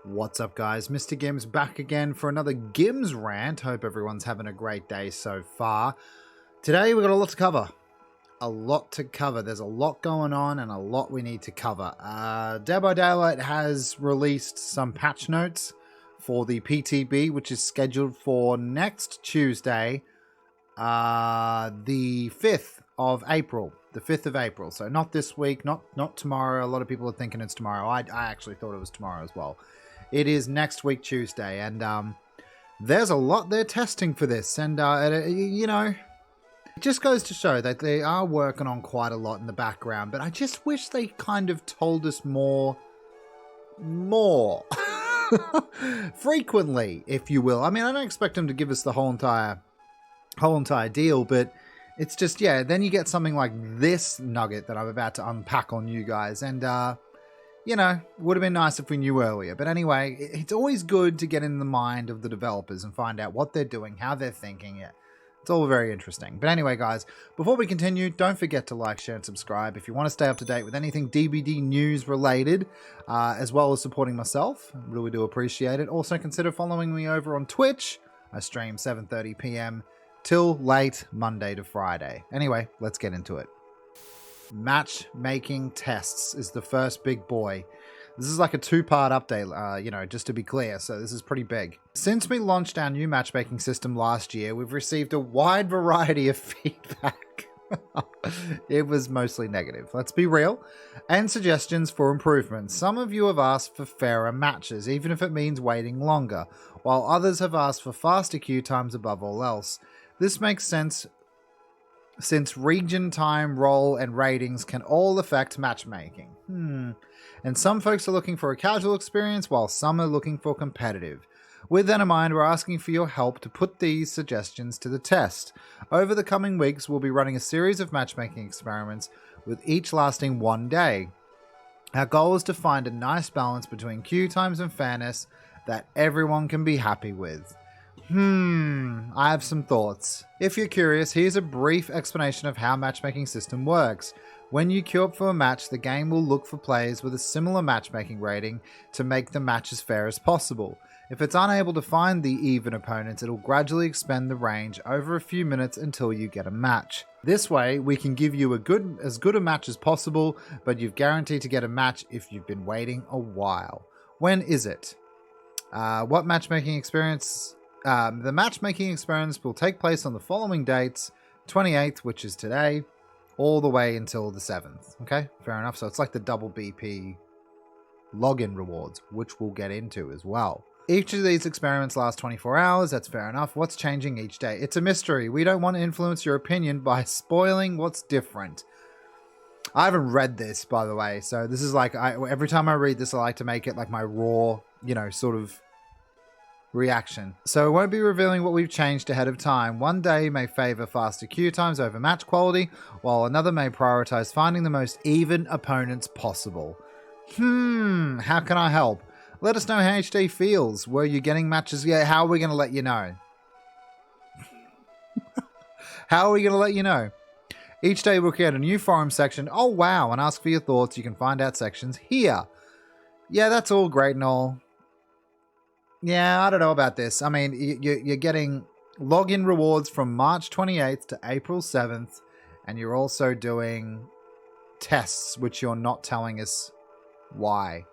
What's up, guys? MrGimms back again for another GimmsRant. Hope everyone's having a great day so far. Today we've got a lot to cover. There's a lot going on and a lot we need to cover. Dead by Daylight has released some patch notes for the PTB, which is scheduled for next Tuesday, the 5th of April. The 5th of April. So not this week, not tomorrow. A lot of people are thinking it's tomorrow. I actually thought it was tomorrow as well. It is next week, Tuesday, and there's a lot they're testing for this, and you know, it just goes to show that they are working on quite a lot in the background, but I just wish they kind of told us more frequently, if you will. I mean, I don't expect them to give us the whole entire deal, but it's just, yeah, then you get something like this nugget that I'm about to unpack on you guys, and you know, would have been nice if we knew earlier. But anyway, it's always good to get in the mind of the developers and find out what they're doing, how they're thinking. Yeah, it's all very interesting. But anyway, guys, before we continue, don't forget to like, share, and subscribe if you want to stay up to date with anything DBD news related, as well as supporting myself. Really do appreciate it. Also, consider following me over on Twitch. I stream 7:30 p.m. till late Monday to Friday. Anyway, let's get into it. Matchmaking Tests is the first big boy. This is like a two-part update, you know, just to be clear, so this is pretty big. Since we launched our new matchmaking system last year, we've received a wide variety of feedback. It was mostly negative, let's be real, and suggestions for improvements. Some of you have asked for fairer matches, even if it means waiting longer, while others have asked for faster queue times above all else. This makes sense, since region, time, role, and ratings can all affect matchmaking. And some folks are looking for a casual experience, while some are looking for competitive. With that in mind, we're asking for your help to put these suggestions to the test. Over the coming weeks, we'll be running a series of matchmaking experiments, with each lasting 1 day. Our goal is to find a nice balance between queue times and fairness that everyone can be happy with. I have some thoughts. If you're curious, here's a brief explanation of how matchmaking system works. When you queue up for a match, the game will look for players with a similar matchmaking rating to make the match as fair as possible. If it's unable to find the even opponents, it'll gradually expand the range over a few minutes until you get a match. This way, we can give you as good a match as possible, but you've guaranteed to get a match if you've been waiting a while. When is it? What matchmaking experience? The matchmaking experiments will take place on the following dates: 28th, which is today, all the way until the 7th. Okay, fair enough. So it's like the double BP login rewards, which we'll get into as well. Each of these experiments lasts 24 hours. That's fair enough. What's changing each day? It's a mystery. We don't want to influence your opinion by spoiling what's different. I haven't read this, by the way, so this is like, every time I read this, I like to make it like my raw, you know, sort of reaction. So we won't be revealing what we've changed ahead of time. One day may favor faster queue times over match quality, while another may prioritize finding the most even opponents possible. How can I help? Let us know how each day feels. Were you getting matches? Yeah, how are we going to let you know? How are we going to let you know? Each day we'll create a new forum section. Oh wow, and ask for your thoughts. You can find out sections here. Yeah, that's all great and all. Yeah, I don't know about this. I mean, you're getting login rewards from March 28th to April 7th, and you're also doing tests, which you're not telling us why.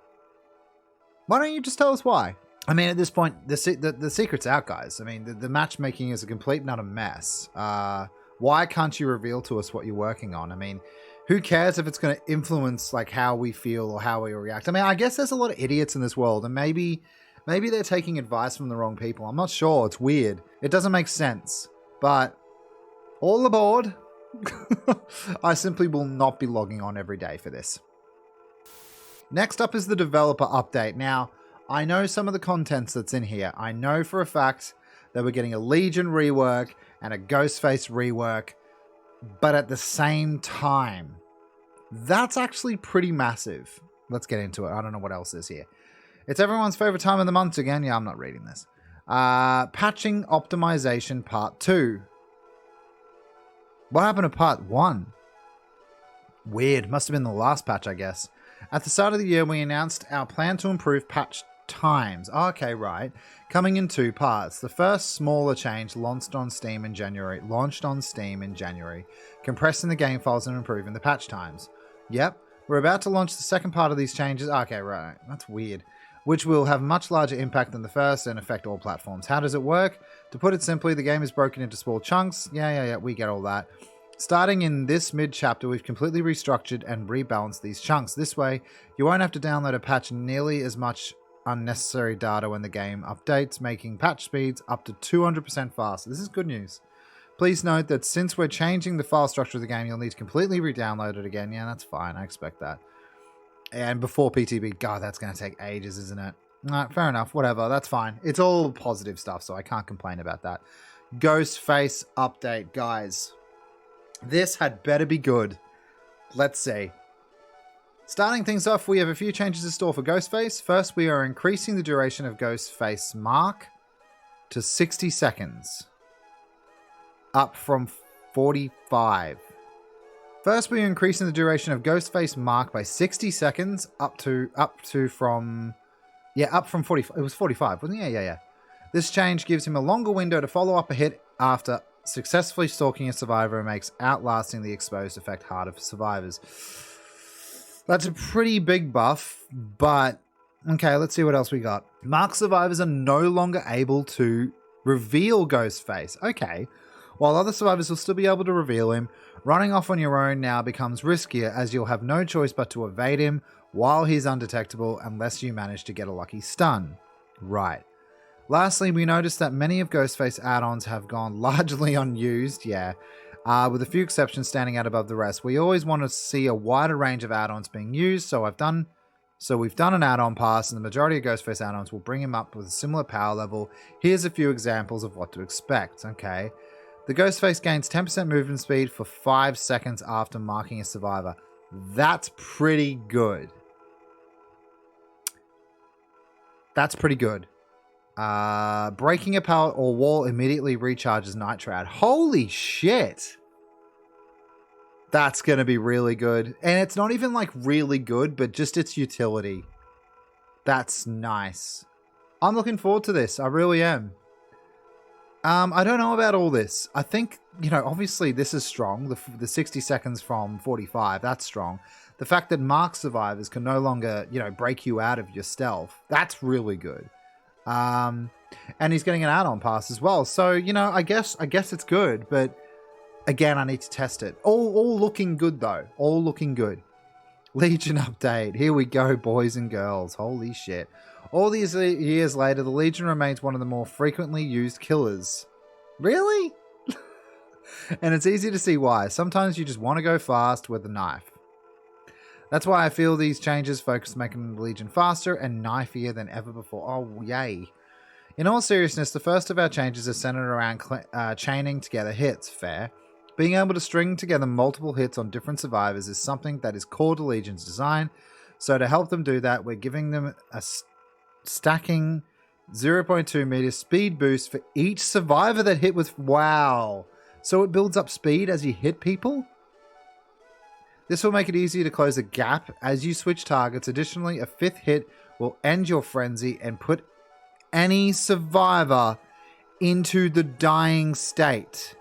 Why don't you just tell us why? I mean, at this point, the secret's out, guys. I mean, the matchmaking is a complete and utter mess. Why can't you reveal to us what you're working on? I mean, who cares if it's going to influence like how we feel or how we react? I mean, I guess there's a lot of idiots in this world, and maybe they're taking advice from the wrong people. I'm not sure. It's weird. It doesn't make sense. But all aboard. I simply will not be logging on every day for this. Next up is the developer update. Now, I know some of the contents that's in here. I know for a fact that we're getting a Legion rework and a GHOSTFACE rework, but at the same time. That's actually pretty massive. Let's get into it. I don't know what else is here. It's everyone's favorite time of the month again. Yeah, I'm not reading this. Patching Optimization Part 2. What happened to Part 1? Weird. Must have been the last patch, I guess. At the start of the year, we announced our plan to improve Patch times. Okay, right. Coming in 2 parts. The first smaller change launched on Steam in January, compressing the game files and improving the patch times. Yep, we're about to launch the second part of these changes. Okay, right. That's weird. Which will have much larger impact than the first and affect all platforms. How does it work? To put it simply, the game is broken into small chunks. Yeah, we get all that. Starting in this mid-chapter, we've completely restructured and rebalanced these chunks. This way, you won't have to download a patch nearly as much unnecessary data when the game updates, making patch speeds up to 200% faster. This is good news. Please note that since we're changing the file structure of the game, you'll need to completely re-download it again. Yeah, that's fine. I expect that. And before PTB, God, that's going to take ages, isn't it? Fair enough. Whatever. That's fine. It's all positive stuff, so I can't complain about that. GHOSTFACE update, guys. This had better be good. Let's see. Starting things off, we have a few changes in store for GHOSTFACE. First, we are increasing the duration of GHOSTFACE Mark to 60 seconds. Up from 45. First, we are increasing the duration of GHOSTFACE Mark by 60 seconds up from 45. It was 45, wasn't it? Yeah. This change gives him a longer window to follow up a hit after successfully stalking a survivor and makes outlasting the exposed effect harder for survivors. That's a pretty big buff, but okay, let's see what else we got. Marked survivors are no longer able to reveal GHOSTFACE. Okay. While other survivors will still be able to reveal him, running off on your own now becomes riskier as you'll have no choice but to evade him while he's undetectable unless you manage to get a lucky stun. Right. Lastly, we noticed that many of GHOSTFACE add-ons have gone largely unused, with a few exceptions standing out above the rest. We always want to see a wider range of add-ons being used, so we've done an add-on pass, and the majority of GHOSTFACE add-ons will bring him up with a similar power level. Here's a few examples of what to expect, okay? The GHOSTFACE gains 10% movement speed for 5 seconds after marking a survivor. That's pretty good. Breaking a pallet or wall immediately recharges Nitrad. Holy shit! That's going to be really good. And it's not even like really good, but just its utility. That's nice. I'm looking forward to this. I really am. I don't know about all this. I think, obviously this is strong. The 60 seconds from 45, that's strong. The fact that marked survivors can no longer, break you out of your stealth, that's really good. And he's getting an add-on pass as well. So, I guess it's good, but again, I need to test it. All looking good though. All looking good. Legion update. Here we go, boys and girls. Holy shit. All these years later, the Legion remains one of the more frequently used killers. Really? And it's easy to see why. Sometimes you just want to go fast with a knife. That's why I feel these changes focus making the Legion faster and knifier than ever before. Oh, yay. In all seriousness, the first of our changes is centered around chaining together hits. Fair. Being able to string together multiple hits on different survivors is something that is core to Legion's design. So to help them do that, we're giving them a stacking 0.2 meter speed boost for each survivor that hit with... Wow. So it builds up speed as you hit people? This will make it easier to close a gap as you switch targets. Additionally, a 5th hit will end your frenzy and put any survivor into the dying state.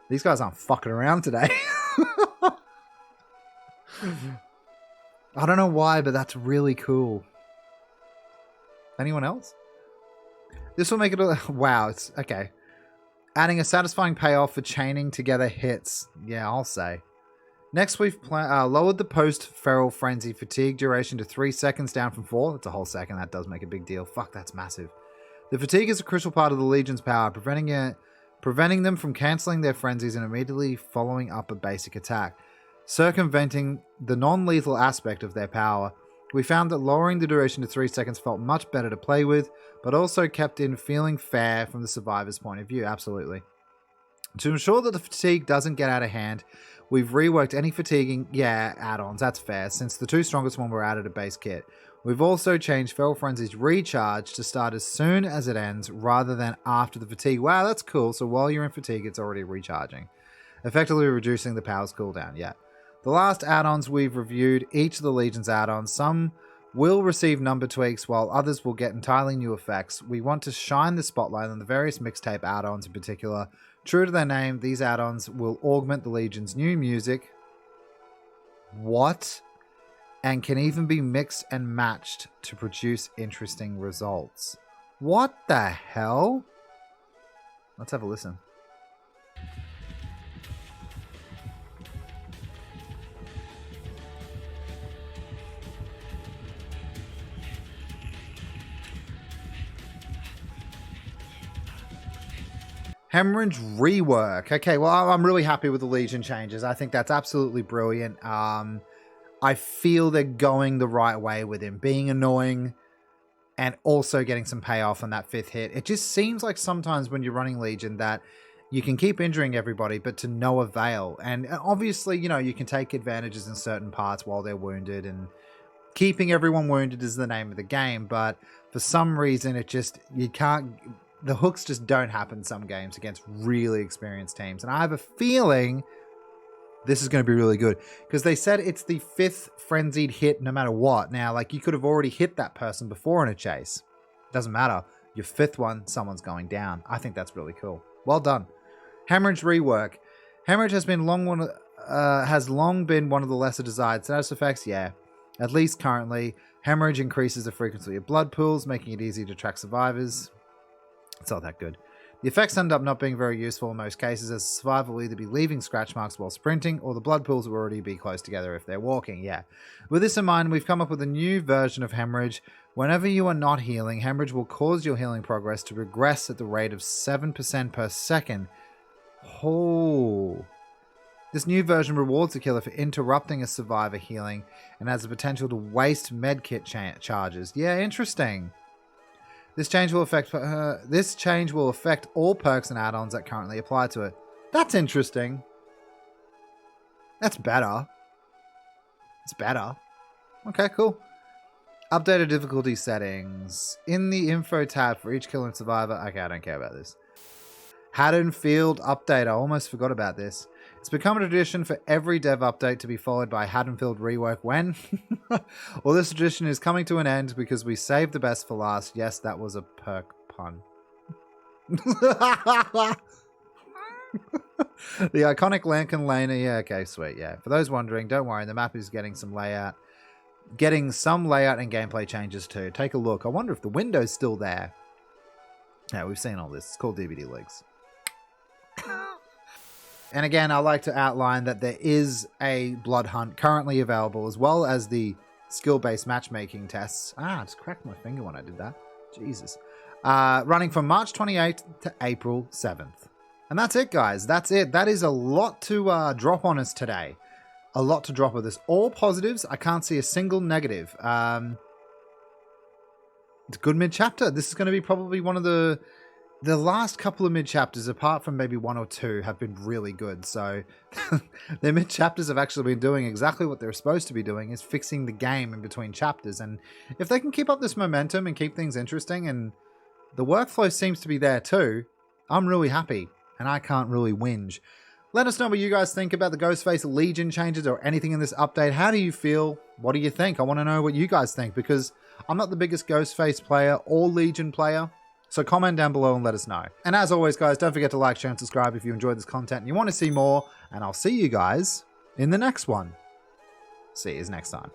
These guys aren't fucking around today. I don't know why, but that's really cool. Anyone else? This will make it... Wow, it's... Okay. Adding a satisfying payoff for chaining together hits. Yeah, I'll say. Next, we've lowered the post-feral frenzy fatigue duration to 3 seconds down from 4. That's a whole second. That does make a big deal. Fuck, that's massive. The fatigue is a crucial part of the Legion's power, preventing them from cancelling their frenzies and immediately following up a basic attack, circumventing the non-lethal aspect of their power. We found that lowering the duration to 3 seconds felt much better to play with, but also kept in feeling fair from the survivor's point of view. Absolutely. To ensure that the fatigue doesn't get out of hand, we've reworked any fatiguing, add-ons, that's fair, since the 2 strongest ones were added to base kit. We've also changed Feral Frenzy's recharge to start as soon as it ends, rather than after the fatigue. Wow, that's cool. So while you're in fatigue, it's already recharging, effectively reducing the power's cooldown, yeah. The last add-ons we've reviewed, each of the Legion's add-ons, some will receive number tweaks while others will get entirely new effects. We want to shine the spotlight on the various mixtape add-ons in particular. True to their name, these add-ons will augment the Legion's new music. What? And can even be mixed and matched to produce interesting results. What the hell? Let's have a listen. Hemorrhage rework. Okay, well, I'm really happy with the Legion changes. I think that's absolutely brilliant. I feel they're going the right way with him. Being annoying and also getting some payoff on that 5th hit. It just seems like sometimes when you're running Legion that you can keep injuring everybody, but to no avail. And obviously, you know, you can take advantages in certain parts while they're wounded, and keeping everyone wounded is the name of the game. But for some reason, it just, you can't... The hooks just don't happen some games against really experienced teams. And I have a feeling this is going to be really good, because they said it's the 5th frenzied hit no matter what. Now, like, you could have already hit that person before in a chase. Doesn't matter. Your 5th one, someone's going down. I think that's really cool. Well done. Hemorrhage rework. Hemorrhage has long been one of the lesser desired status effects. Yeah, at least currently. Hemorrhage increases the frequency of blood pools, making it easy to track survivors. It's not that good. The effects end up not being very useful in most cases, as the survivor will either be leaving scratch marks while sprinting, or the blood pools will already be close together if they're walking. Yeah. With this in mind, we've come up with a new version of Hemorrhage. Whenever you are not healing, Hemorrhage will cause your healing progress to regress at the rate of 7% per second. Oh. This new version rewards the killer for interrupting a survivor healing and has the potential to waste medkit charges. Yeah, interesting. This change will affect all perks and add-ons that currently apply to it. That's interesting. That's better. It's better. Okay, cool. Updated difficulty settings. In the info tab for each killer and survivor. Okay, I don't care about this. Haddonfield update. I almost forgot about this. It's become a tradition for every dev update to be followed by Haddonfield rework when? Well, this tradition is coming to an end because we saved the best for last. Yes, that was a perk pun. The iconic Lankan Laner. Yeah, okay, sweet. Yeah. For those wondering, don't worry. The map is getting some layout. Getting some layout and gameplay changes too. Take a look. I wonder if the window's still there. Yeah, we've seen all this. It's called DVD leaks. And again, I like to outline that there is a blood hunt currently available, as well as the skill-based matchmaking tests. I just cracked my finger when I did that. Jesus. Running from March 28th to April 7th. And that's it, guys. That's it. That is a lot to drop on us today. A lot to drop with us. All positives. I can't see a single negative. It's a good mid-chapter. This is going to be probably one of the last couple of mid-chapters, apart from maybe 1 or 2, have been really good. So their mid-chapters have actually been doing exactly what they're supposed to be doing, is fixing the game in between chapters. And if they can keep up this momentum and keep things interesting, and the workflow seems to be there too, I'm really happy, and I can't really whinge. Let us know what you guys think about the GHOSTFACE Legion changes or anything in this update. How do you feel? What do you think? I want to know what you guys think, because I'm not the biggest GHOSTFACE player or Legion player. So comment down below and let us know. And as always, guys, don't forget to like, share, and subscribe if you enjoyed this content and you want to see more. And I'll see you guys in the next one. See you next time.